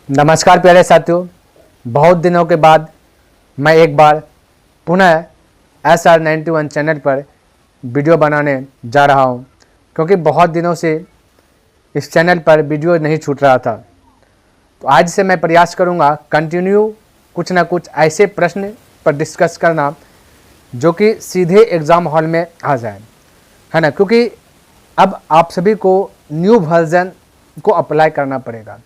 नमस्कार प्यारे साथियों, बहुत दिनों के बाद मैं एक बार पुनः SR91 चैनल पर वीडियो बनाने जा रहा हूं, क्योंकि बहुत दिनों से इस चैनल पर वीडियो नहीं छूट रहा था। तो आज से मैं प्रयास करूंगा कंटिन्यू कुछ ना कुछ ऐसे प्रश्न पर डिस्कस करना जो कि सीधे एग्ज़ाम हॉल में आ जाए, है ना। क्योंकि अब आप सभी को न्यू वर्जन को अप्लाई करना पड़ेगा।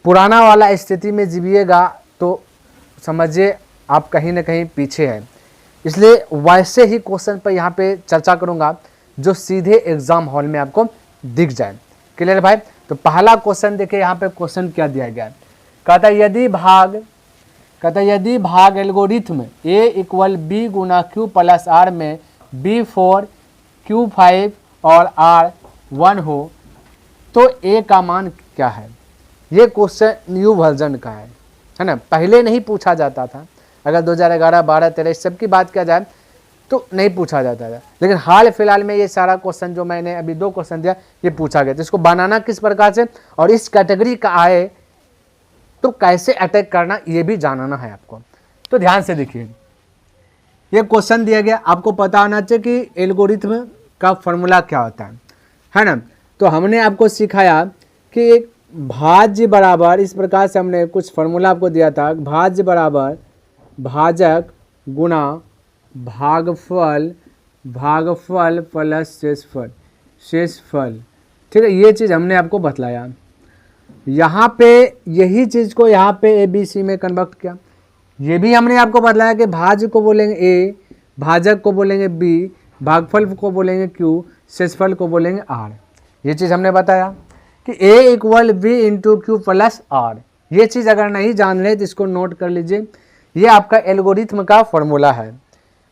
पुराना वाला स्थिति में जीविएगा तो समझिए आप कहीं ना कहीं पीछे हैं। इसलिए वैसे ही क्वेश्चन पर यहाँ पे चर्चा करूँगा जो सीधे एग्ज़ाम हॉल में आपको दिख जाए। क्लियर भाई? तो पहला क्वेश्चन देखिए, यहाँ पे क्वेश्चन क्या दिया गया है। कहता है यदि भाग algorithm A = B Guna Q + R में B 4 Q 5 और R 1 हो तो A का मान क्या है। ये क्वेश्चन न्यू वर्जन का है ना। पहले नहीं पूछा जाता था। अगर 2011, 12, 13 सब की बात किया जाए तो नहीं पूछा जाता था, लेकिन हाल फिलहाल में ये सारा क्वेश्चन जो मैंने अभी 2 क्वेश्चन दिया ये पूछा गया। तो इसको बनाना किस प्रकार से और इस कैटेगरी का आए तो कैसे अटैक करना ये भी जानना है आपको। तो ध्यान से देखिए, ये क्वेश्चन दिया गया, आपको पता होना चाहिए कि एल्गोरिथ्म का फॉर्मूला क्या होता है ना। तो हमने आपको सिखाया कि एक भाज्य बराबर, इस प्रकार से हमने कुछ फॉर्मूला आपको दिया था। भाज्य बराबर भाजक गुना भागफल प्लस शेषफल। ठीक है, ये चीज़ हमने आपको बतलाया। यहाँ पे यही चीज़ को यहाँ पे ABC में कन्वर्ट किया। ये भी हमने आपको बतलाया कि भाज्य को बोलेंगे A, भाजक को बोलेंगे B, भागफल को बोलेंगे Q, शेषफल को बोलेंगे R। ये चीज़ हमने बताया कि A = B × Q + R। ये चीज़ अगर नहीं जान रहे तो इसको नोट कर लीजिए। ये आपका एल्गोरिथ्म का फॉर्मूला है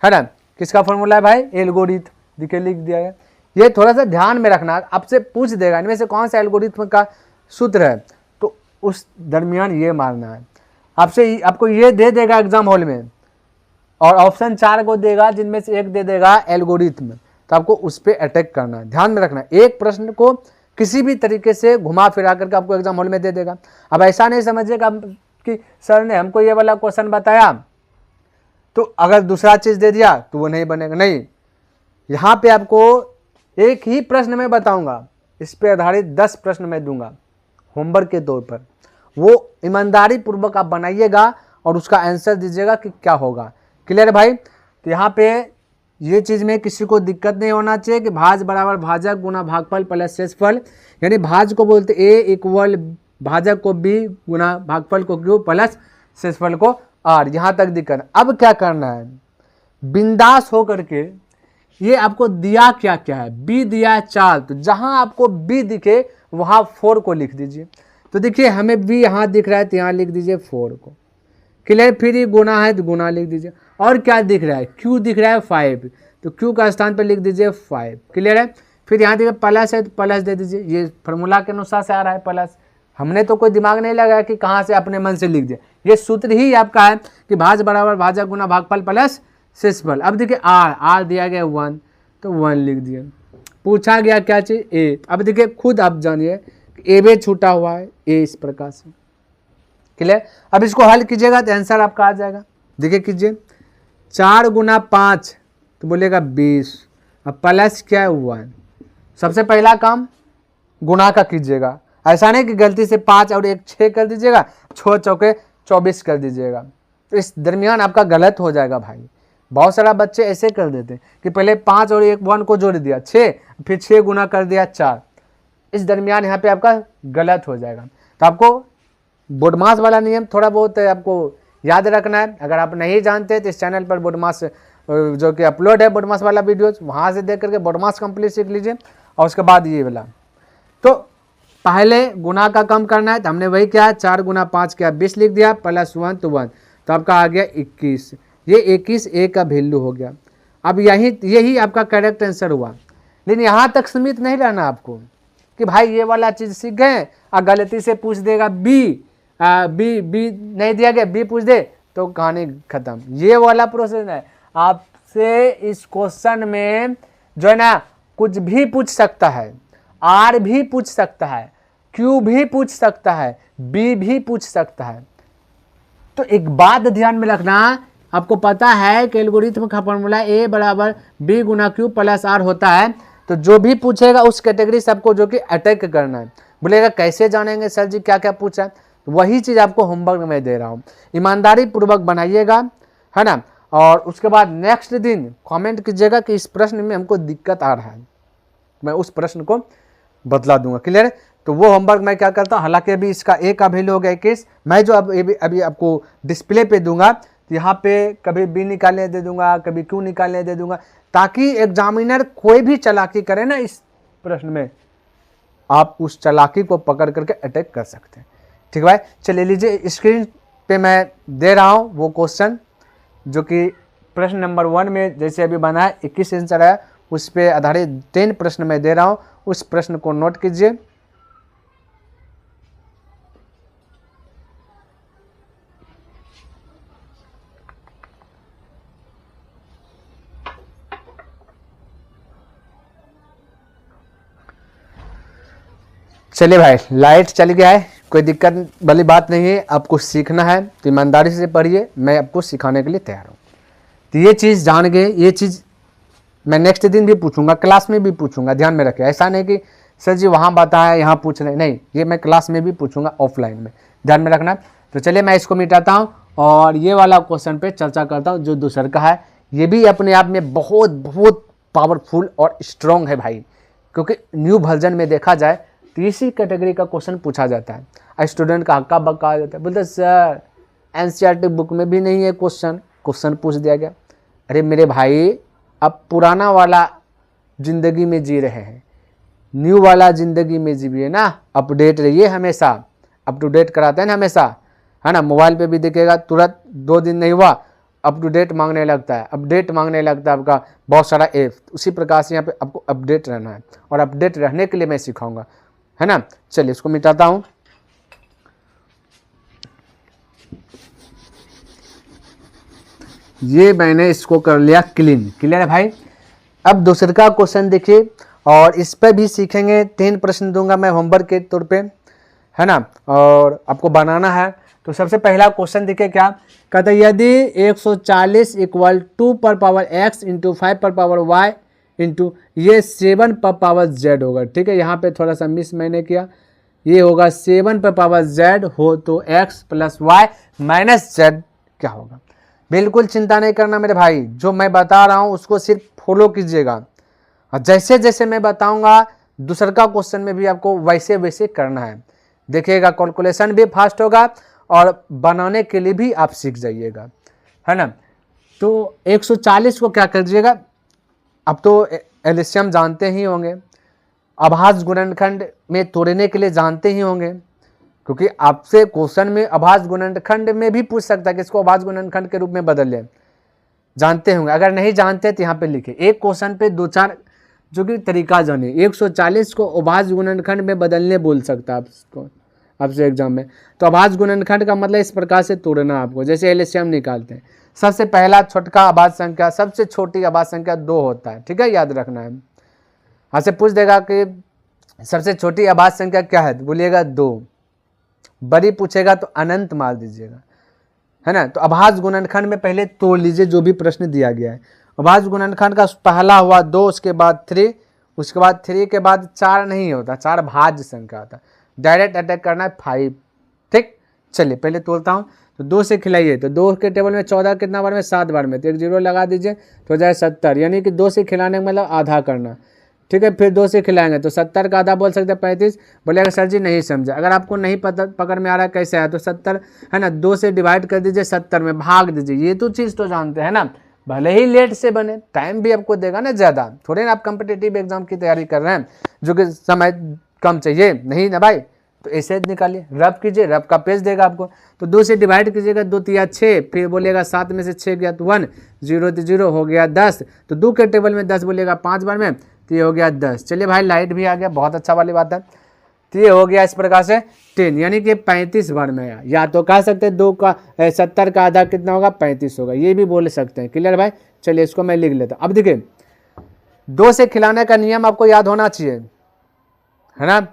ना। किसका फॉर्मूला है भाई? एल्गोरिथ्म। देखिए लिख दिया है। ये थोड़ा सा ध्यान में रखना, आपसे पूछ देगा इनमें से कौन सा एल्गोरिथ्म का सूत्र है, तो उस दरमियान ये मारना है। आपको ये दे देगा एग्जाम हॉल में और ऑप्शन 4 को देगा, जिनमें से एक दे देगा एल्गोरिथ्म, तो आपको उस पर अटैक करना है। ध्यान में रखना, एक प्रश्न को किसी भी तरीके से घुमा फिरा करके आपको एग्जाम हॉल में दे देगा। अब ऐसा नहीं समझिएगा कि सर ने हमको ये वाला क्वेश्चन बताया तो अगर दूसरा चीज़ दे दिया तो वो नहीं बनेगा। नहीं, यहाँ पे आपको एक ही प्रश्न मैं बताऊंगा, इस पे आधारित 10 प्रश्न मैं दूंगा होमवर्क के तौर पर। वो ईमानदारी पूर्वक आप बनाइएगा और उसका आंसर दीजिएगा कि क्या होगा। क्लियर है भाई? तो यहाँ पे ये चीज़ में किसी को दिक्कत नहीं होना चाहिए कि भाज बराबर भाजक गुना भागफल प्लस शेषफल, यानी भाज को बोलते A = भाजक को B गुना भागफल को Q प्लस शेषफल को R। यहाँ तक दिक्कत। अब क्या करना है, बिंदास हो करके ये आपको दिया क्या क्या है, B दिया है 4, तो जहाँ आपको B दिखे वहाँ 4 को लिख दीजिए। तो देखिए हमें B यहाँ दिख रहा है तो यहाँ लिख दीजिए 4 को। क्लियर? फिर ये गुना है तो गुना लिख दीजिए। और क्या दिख रहा है? Q दिख रहा है 5, तो Q का स्थान पर लिख दीजिए 5। क्लियर है? फिर यहाँ देखिए प्लस है तो प्लस दे दीजिए। ये फार्मूला के अनुसार से आ रहा है प्लस, हमने तो कोई दिमाग नहीं लगाया कि कहाँ से अपने मन से लिख दिया। ये सूत्र ही आपका है कि भाज बराबर भाजक गुना भागफल प्लस शेषफल। अब देखिए R दिया गया 1, तो 1 लिख दिए। पूछा गया क्या चीज़? A। अब देखिए खुद आप जानिए A छूटा हुआ है, A इस प्रकार से। क्लियर? अब इसको हल कीजिएगा तो आंसर आपका आ जाएगा। देखिए कीजिए, 4 गुना 5 तो बोलेगा 20, अब प्लस क्या है 1। सबसे पहला काम गुना का कीजिएगा, ऐसा नहीं कि गलती से 5 और 1 6 कर दीजिएगा, 6 चौके 24 कर दीजिएगा, तो इस दरमियान आपका गलत हो जाएगा भाई। बहुत सारा बच्चे ऐसे कर देते हैं कि पहले 5 और 1 को जोड़ दिया 6, फिर 6 गुना कर दिया 4, इस दरमियान यहाँ पे आपका गलत हो जाएगा। तो आपको बोडमास वाला नियम थोड़ा बहुत आपको याद रखना है। अगर आप नहीं जानते तो इस चैनल पर बोडमास जो कि अपलोड है बोडमास वाला वीडियोज, वहाँ से देख करके बोडमास कंप्लीट सीख लीजिए और उसके बाद ये वाला। तो पहले गुना का कम करना है तो हमने वही किया, 4 गुना 5 किया 20 लिख दिया, प्लस 1 तो 1, तो आपका आ गया 21। ये 21 A का वैल्यू हो गया। अब यही आपका करेक्ट आंसर हुआ। लेकिन यहाँ तक सीमित नहीं रहना आपको कि भाई ये वाला चीज़ सीख गए और गलती से पूछ देगा B नहीं दिया गया, B पूछ दे तो कहानी खत्म। ये वाला प्रोसेस है। आपसे इस क्वेश्चन में जो है ना कुछ भी पूछ सकता है, R भी पूछ सकता है, क्यू भी पूछ सकता है, बी भी पूछ सकता है। तो एक बात ध्यान में रखना, आपको पता है कि एल्गोरिथम का फॉर्मूला ए बराबर बी गुना क्यू प्लस आर होता है। तो जो भी पूछेगा उस कैटेगरी से आपको जो कि अटैक करना है। बोलेगा कैसे जानेंगे सर जी क्या क्या पूछा है, तो वही चीज़ आपको होमवर्क में दे रहा हूँ। ईमानदारी पूर्वक बनाइएगा, है ना। और उसके बाद नेक्स्ट दिन कमेंट कीजिएगा कि इस प्रश्न में हमको दिक्कत आ रहा है, मैं उस प्रश्न को बदला दूंगा। क्लियर है। तो वो होमवर्क मैं क्या करता हूँ, हालांकि अभी इसका ए का वैल्यू हो गया 21, मैं जो अभी आपको डिस्प्ले पे दूंगा, तो यहाँ पे कभी बी निकालने दे दूंगा, कभी क्यू निकालने दे दूंगा, ताकि एग्जामिनर कोई भी चालाकी करे ना इस प्रश्न में, आप उस चालाकी को पकड़ करके अटैक कर सकते हैं। ठीक है भाई, चलिए लीजिए स्क्रीन पे मैं दे रहा हूँ वो क्वेश्चन जो कि प्रश्न नंबर 1 में जैसे अभी बना है 21 आंसर है, उस पर आधारित 10 प्रश्न मैं दे रहा हूँ, उस प्रश्न को नोट कीजिए। चलिए भाई, लाइट चल गया है, कोई दिक्कत वाली बात नहीं है। आपको सीखना है तो ईमानदारी से पढ़िए, मैं आपको सिखाने के लिए तैयार हूँ। तो ये चीज़ जान गए, ये चीज़ मैं नेक्स्ट दिन भी पूछूंगा, क्लास में भी पूछूंगा, ध्यान में रखें। ऐसा नहीं कि सर जी वहाँ बताया यहाँ पूछ रहे, नहीं, ये मैं क्लास में भी पूछूंगा ऑफलाइन में, ध्यान में रखना। तो चलिए मैं इसको मिटाता हूँ और ये वाला क्वेश्चन पे चर्चा करता हूँ जो दूसर का है। ये भी अपने आप में बहुत बहुत पावरफुल और स्ट्रॉन्ग है भाई, क्योंकि न्यू वर्जन में देखा जाए तो इसी कैटेगरी का क्वेश्चन पूछा जाता है। स्टूडेंट का हक्का बक्का आ जाता है, बोलते सर एनसीईआरटी बुक में भी नहीं है क्वेश्चन पूछ दिया गया। अरे मेरे भाई, अब पुराना वाला जिंदगी में जी रहे हैं, न्यू वाला जिंदगी में जीविए ना, अपडेट रहिए हमेशा, अप टू डेट कराते हैं ना हमेशा, है ना। मोबाइल पे भी दिखेगा, तुरंत 2 दिन नहीं हुआ अप टू डेट मांगने लगता है, अपडेट मांगने लगता है आपका बहुत सारा ऐप। उसी प्रकार से यहाँ पे आपको अपडेट रहना है, और अपडेट रहने के लिए मैं सिखाऊंगा, है ना। चलिए इसको मिटाता हूँ। ये मैंने इसको कर लिया क्लीन। क्लियर है भाई। अब दूसरे का क्वेश्चन देखिए, और इस पर भी सीखेंगे, 3 प्रश्न दूंगा मैं होमवर्क के तौर पे, है ना, और आपको बनाना है। तो सबसे पहला क्वेश्चन देखिए क्या कहता है, यदि 140 इक्वल 2 पर पावर x इंटू 5 पर पावर y इंटू ये 7 पर पावर z होगा। ठीक है, यहाँ पे थोड़ा सा मिस मैंने किया, ये होगा 7 पर पावर z हो तो x plus y minus z क्या होगा। बिल्कुल चिंता नहीं करना मेरे भाई, जो मैं बता रहा हूँ उसको सिर्फ फॉलो कीजिएगा, और जैसे जैसे मैं बताऊंगा दूसरा का क्वेश्चन में भी आपको वैसे वैसे करना है। देखिएगा कैलकुलेशन भी फास्ट होगा और बनाने के लिए भी आप सीख जाइएगा, है ना। तो 140 को क्या कर दीजिएगा, अब तो एलसीएम जानते ही होंगे, अभाज्य गुणनखंड में तोड़ने के लिए जानते ही होंगे, क्योंकि आपसे क्वेश्चन में अभाज्य गुणनखंड में भी पूछ सकता है कि इसको अभाज्य गुणनखंड के रूप में बदल लें, जानते होंगे। अगर नहीं जानते तो यहाँ पे लिखे, एक क्वेश्चन पे 2-4 जो कि तरीका जाने। 140 को अभाज्य गुणनखंड में बदलने बोल सकता है आपको, आपसे एग्जाम में। तो अभाज्य गुणनखंड का मतलब इस प्रकार से तोड़ना आपको, जैसे एलसीएम निकालते हैं। सबसे पहला छोटका अभाज्य संख्या, सबसे छोटी अभाज्य संख्या 2 होता है, ठीक है, याद रखना है। आपसे पूछ देगा कि सबसे छोटी अभाज्य संख्या क्या है, बोलिएगा 2, बड़ी पूछेगा तो अनंत मार दीजिएगा, है ना। तो अभाज्य गुणनखंड में पहले तोड़ लीजिए जो भी प्रश्न दिया गया है। अभाज्य गुणनखंड का पहला हुआ 2, उसके बाद 3, उसके बाद 3 के बाद 4 नहीं होता, 4 भाज्य संख्या होता, डायरेक्ट अटैक करना है 5। ठीक, चलिए पहले तोड़ता हूँ। तो 2 से खिलाइए, तो 2 के टेबल में 14 कितना बार में, 7 बार में, तो 1 0 लगा दीजिए तो हो जाए 70, यानी कि 2 से खिलाने का मतलब आधा करना। ठीक है, फिर 2 से खिलाएंगे तो 70 का आधा बोल सकते हैं 35। बोलेगा सर जी नहीं समझा, अगर आपको नहीं पता पकड़ में आ रहा है कैसे आया, तो 70 है ना, 2 से डिवाइड कर दीजिए, 70 में भाग दीजिए, ये तो चीज़ तो जानते हैं ना। भले ही लेट से बने, टाइम भी आपको देगा ना ज़्यादा, थोड़े ना आप कम्पिटिटिव एग्जाम की तैयारी कर रहे हैं जो कि समय कम चाहिए, नहीं ना भाई। तो ऐसे निकालिए, रब कीजिए, रब का पेज देगा आपको। तो 2 से डिवाइड कीजिएगा, 2 तिया 6, फिर बोलिएगा 7 में से 6 गया तो 1, 0 तो 0 हो गया 10। तो 2 के टेबल में 10 बोलिएगा 5 बार में, तो ये हो गया 10। चलिए भाई लाइट भी आ गया, बहुत अच्छा वाली बात है। तो ये हो गया इस प्रकार से 10, यानी कि 35 बार में आया। या तो कह सकते हैं 2 का 70 का आधा कितना होगा, 35 होगा, ये भी बोल सकते हैं। क्लियर भाई, चलिए इसको मैं लिख लेता हूँ। अब देखिए 2 से खिलाने का नियम आपको याद होना चाहिए, है ना।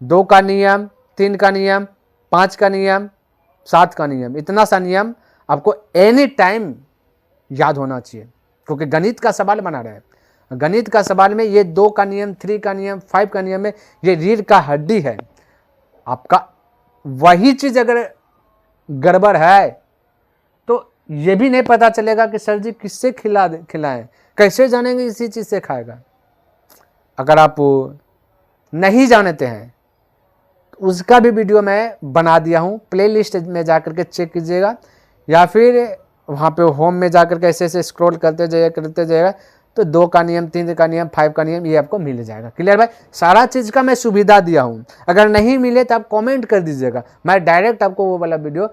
2 का नियम, 3 का नियम, 5 का नियम, 7 का नियम, इतना सा नियम आपको एनी टाइम याद होना चाहिए, क्योंकि गणित का सवाल बना रहे हैं। गणित का सवाल में ये 2 का नियम, 3 का नियम, 5 का नियम है, ये रीढ़ का हड्डी है आपका। वही चीज अगर गड़बड़ है तो ये भी नहीं पता चलेगा कि सर जी किससे खिलाएं, कैसे जानेंगे इसी चीज से खाएगा। अगर आप नहीं जानते हैं तो उसका भी वीडियो मैं बना दिया हूँ, प्लेलिस्ट में जाकर के चेक कीजिएगा, या फिर वहाँ पे होम में जाकर के ऐसे ऐसे स्क्रॉल करते जाइएगा तो 2 का नियम, 3 का नियम, 5 का नियम ये आपको मिल जाएगा। क्लियर भाई? सारा चीज़ का मैं सुविधा दिया हूँ। अगर नहीं मिले तो आप कमेंट कर दीजिएगा, मैं डायरेक्ट आपको वो वाला वीडियो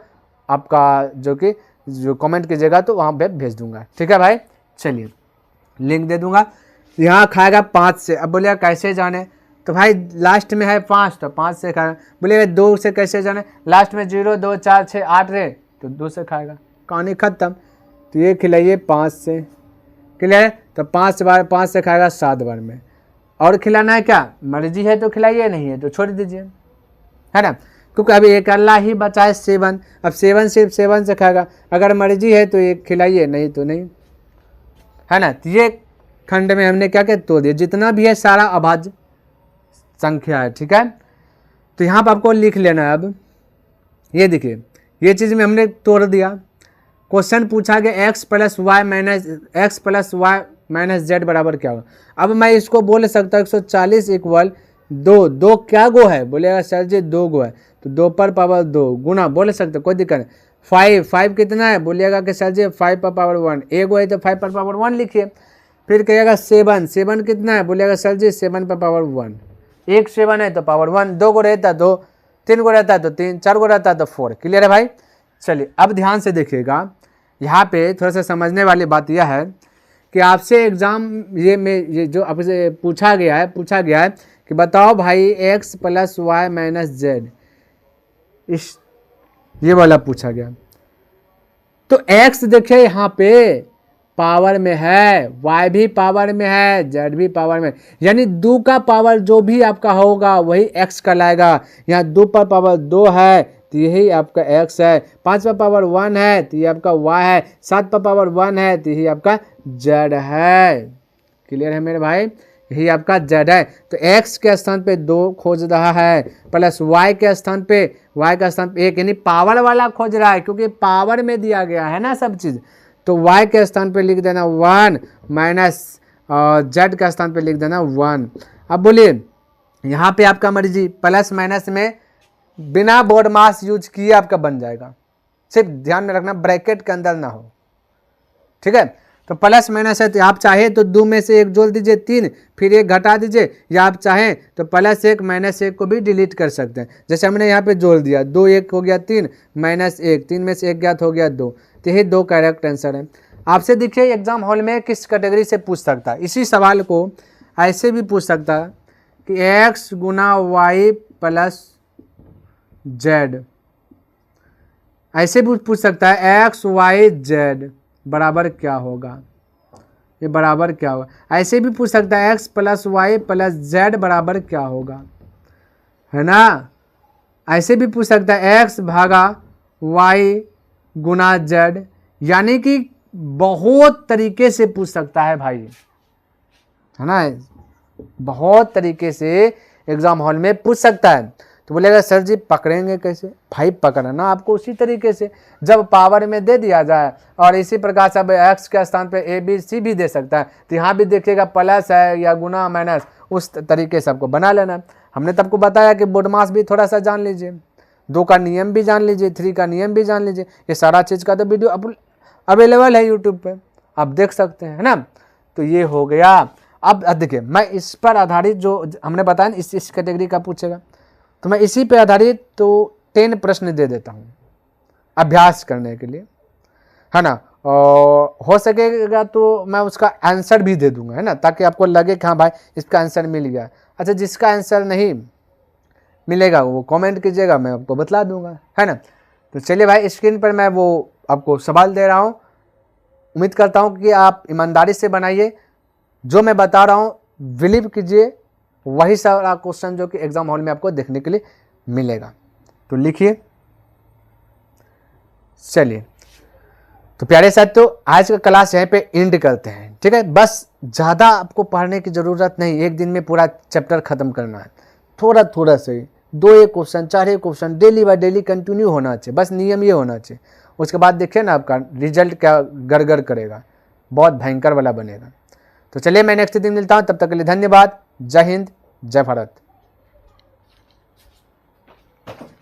आपका जो कमेंट कीजिएगा तो वहाँ पे भेज दूंगा। ठीक है भाई? चलिए लिंक दे दूंगा। यहाँ खाएगा 5 से। अब बोलिएगा कैसे जाने, तो भाई लास्ट में है 5 तो 5 से खाएगा। बोलिएगा 2 से कैसे जाने, लास्ट में 0, 2, 4, 6, 8 रहे तो 2 से खाएगा, कहानी खत्म। तो ये खिलाइए 5 से। क्लियर है? तो 5 से खाएगा 7 बार में। और खिलाना है क्या, मर्जी है तो खिलाइए, नहीं है तो छोड़ दीजिए, है ना? क्योंकि अभी एक अल्लाह ही बचा है 7। अब 7 सिर्फ 7 से खाएगा, अगर मर्जी है तो एक खिलाइए, नहीं तो नहीं, है ना? तो ये खंड में हमने क्या क्या तोड़ दिया, जितना भी है सारा अभाज्य संख्या है। ठीक है? तो यहाँ पर आपको लिख लेना है। अब ये देखिए, ये चीज़ में हमने तोड़ दिया। क्वेश्चन पूछा गया x + y माइनस z बराबर क्या होगा। अब मैं इसको बोल सकता हूँ 140 = 2। 2 क्या गो है, बोलेगा सर जी 2 गो है, तो 2 पर पावर 2 गुना बोल सकते, कोई दिक्कत नहीं। 5 कितना है, बोलिएगा कि सर जी 5 पर पावर 1, एक गो है तो 5 पर पावर 1 लिखिए। फिर कहिएगा 7 कितना है, बोलिएगा सर जी 7 पर पावर 1, एक 7 है तो पावर 1, 2 गो रहता है 2, 3 गो रहता है तो 3, 4 गो रहता है तो 4। क्लियर है भाई? चलिए अब ध्यान से देखिएगा, यहाँ पे थोड़ा सा समझने वाली बात यह है कि आपसे एग्जाम ये जो आपसे पूछा गया है कि बताओ भाई x + y - z, इस ये वाला पूछा गया। तो x देखिए यहाँ पे पावर में है, y भी पावर में है, z भी पावर में, यानी 2 का पावर जो भी आपका होगा वही x कहलाएगा। यहाँ 2 पर पावर 2 है तो यही आपका x है, 5 पर पावर 1 है तो ये आपका y है, 7 पर पावर 1 है तो यही आपका z है। क्लियर है मेरे भाई? यही आपका z है। तो x के स्थान पे 2 खोज रहा है, प्लस y के स्थान पे 1, यानी पावर वाला खोज रहा है, क्योंकि पावर में दिया गया है ना सब चीज़। तो y के स्थान पे लिख देना 1 माइनस z के स्थान पे लिख देना 1। अब बोलिए यहाँ पे आपका मर्जी, प्लस माइनस में बिना बोर्ड मास यूज किए आपका बन जाएगा, सिर्फ ध्यान में रखना ब्रैकेट के अंदर ना हो। ठीक है? तो प्लस माइनस है तो आप चाहे तो 2 में से 1 जोड़ दीजिए 3, फिर 1 घटा दीजिए, या आप चाहें तो +1 -1 को भी डिलीट कर सकते हैं। जैसे हमने यहाँ पे जोड़ दिया, 2 1 हो गया 3 -1, 3 में से 1 ज्ञात हो गया 2, तो यही 2 करेक्ट आंसर है। आपसे देखिए एग्जाम हॉल में किस कैटेगरी से पूछ सकता है, इसी सवाल को ऐसे भी पूछ सकता है कि x × y + z, ऐसे भी पूछ सकता है x y z बराबर क्या होगा, ये बराबर क्या होगा। ऐसे भी पूछ सकता है x + y + z बराबर क्या होगा, है ना। ऐसे भी पूछ सकता है x भागा y गुना z, यानी कि बहुत तरीके से पूछ सकता है भाई, है ना, बहुत तरीके से एग्जाम हॉल में पूछ सकता है। तो बोलेगा सर जी पकड़ेंगे कैसे, भाई पकड़ना आपको उसी तरीके से जब पावर में दे दिया जाए, और इसी प्रकार से अब x के स्थान पे a b c भी दे सकता है, तो यहाँ भी देखिएगा प्लस है या गुना माइनस, उस तरीके से आपको बना लेना। हमने तो आपको बताया कि बोर्ड मास भी थोड़ा सा जान लीजिए, 2 का नियम भी जान लीजिए, 3 का नियम भी जान लीजिए, ये सारा चीज़ का तो वीडियो अवेलेबल है यूट्यूब पे, आप देख सकते हैं, है ना। तो ये हो गया। अब देखिए मैं इस पर आधारित जो हमने बताया इस कैटेगरी का पूछेगा, तो मैं इसी पे आधारित तो 10 प्रश्न दे देता हूँ अभ्यास करने के लिए, है ना। और हो सकेगा तो मैं उसका आंसर भी दे दूंगा, है ना, ताकि आपको लगे कि हाँ भाई इसका आंसर मिल गया। अच्छा, जिसका आंसर नहीं मिलेगा वो कमेंट कीजिएगा, मैं आपको बतला दूंगा, है ना। तो चलिए भाई, स्क्रीन पर मैं वो आपको सवाल दे रहा हूँ, उम्मीद करता हूँ कि आप ईमानदारी से बनाइए, जो मैं बता रहा हूँ बिलीव कीजिए, वही सारा क्वेश्चन जो कि एग्जाम हॉल में आपको देखने के लिए मिलेगा। तो लिखिए। चलिए, तो प्यारे साथियों, आज का क्लास यहीं पे एंड करते हैं, ठीक है। बस ज़्यादा आपको पढ़ने की ज़रूरत नहीं, एक दिन में पूरा चैप्टर ख़त्म करना है। थोड़ा थोड़ा से 2 question 4 question daily by daily continue होना चाहिए, बस नियम ये होना चाहिए। उसके बाद देखिए ना आपका रिजल्ट क्या गड़गड़ करेगा, बहुत भयंकर वाला बनेगा। तो चलिए, मैं नेक्स्ट दिन मिलता हूँ, तब तक के लिए धन्यवाद। जय हिंद, जय भारत।